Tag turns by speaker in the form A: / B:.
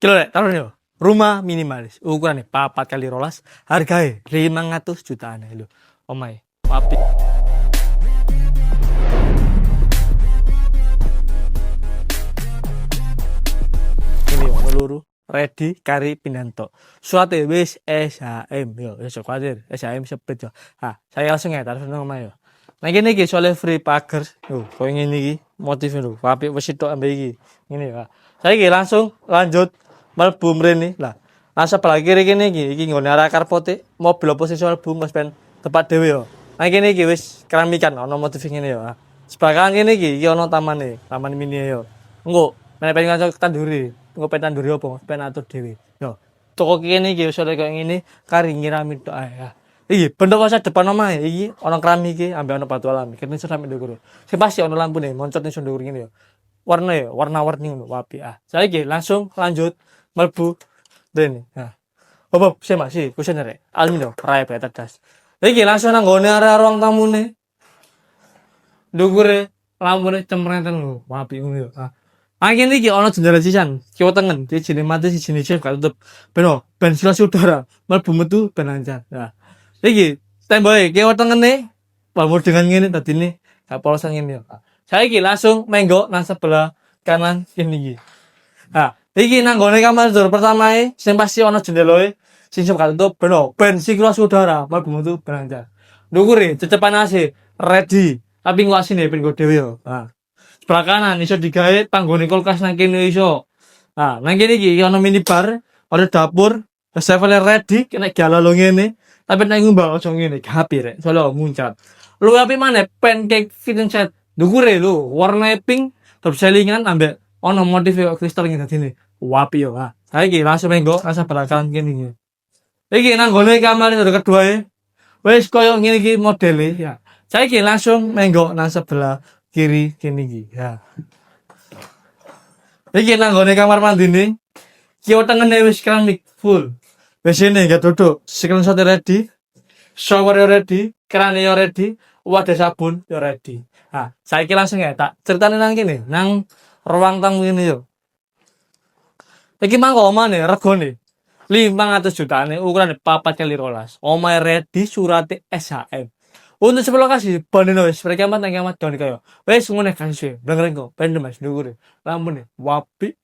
A: Kilo lek taruh yo. Rumah minimalis, ukurannya 4x12, harganya 500 jutaan lho. Omae, apik. Ini yo loro, ready kari pinanto. Suatu wis SHM yo, wis khawatir SHM sepet yo. Saya langsung ya taruh nang omae yo. Nah gini iki soalnya free pagar. Koyo ngene iki motifnya lho. Apik wis tok ambek iki. Ngene ya. Saiki langsung lanjut mlebu mrene. Lah, asa sebelah kiri kene iki nggone arah karpote, mobil opo sing mlebu Mas Ben tepat dhewe yo. Nah kene iki wis keramikan ono motif ngene yo. Sebelah kanan kene iki ono tamane, taman mini yo. Engko nek pengen ngancok tanduri, engko pengen tanduri opo pengen atur dhewe. Yo. Toko kene iki soalnya koyo ngene kari nyirami tok ae. Iki bentuk kaca depan omahe iki ono keramik iki ambek ono batu alami. Kene sampe ndukur. Sing pasti ono lampune moncot ning ndukur ngene yo. Warna-warni ngono apik Saiki langsung lanjut mlebu rene. Apa sih masih kusen rek. Almino rae bae cerdas. Iki langsung nang gone area ruang tamune. Ndukure lampune cemrenten lho, apik ngono yo. Kene iki ono jendela sisan, kiwa tengen, dijine mati siji chef gak tutup. Ben sirkulasi udara mlebu metu ben lancar. Iki temboke kiwa tengene bangun dengan ngene dadine gak polosan ngene yo. Saiki langsung menggok nang sebelah kanan kene iki. Iki nang gone kamar tidur pertamae sing pasti ono jendelae sing gak tutup ben sirkulasi udara mlebu metu ben lancar. Ndukure cecepan AC ready, tapi nguasine ben go dhewe yo. Sebelah kanan iso digawe panggone kulkas nang kene iso. Nang kene iki ono minibar, ono dapur, level ready kena galalo ngene. Tapi nek ngumbang ojo ngene, happy rek. Soale muncat. Lu apik maneh pancake fitting set. Ndukure lho, warna pink, terus selingan ambek ono motif kristal ngene dadine. Wapi yo. Saiki langsung menggo rasa belakang kene iki. Iki nang gone kamar kedua wis koyo ngene iki modele ya. Saiki langsung menggo nang sebelah kiri kene iki. Iki nang gone kamar mandine. Kiwa tengene wis keramik full. WC-ne gak duduk, screenshot ready, shower ready, keran ready, wadah sabun yo ready. Saiki langsung ya tak ceritane nang kene, nang ruang tamu ini yo. Iki mangko omane regane 500 jutaan ukuran 4x12. Omahe ready surate SHM. Untuk sebelah lokasi bandene wis prekiamat nang kiamat don kaya. Wis ngene kan sih, bener kok, ben Mas ndukure. Lampune wapi.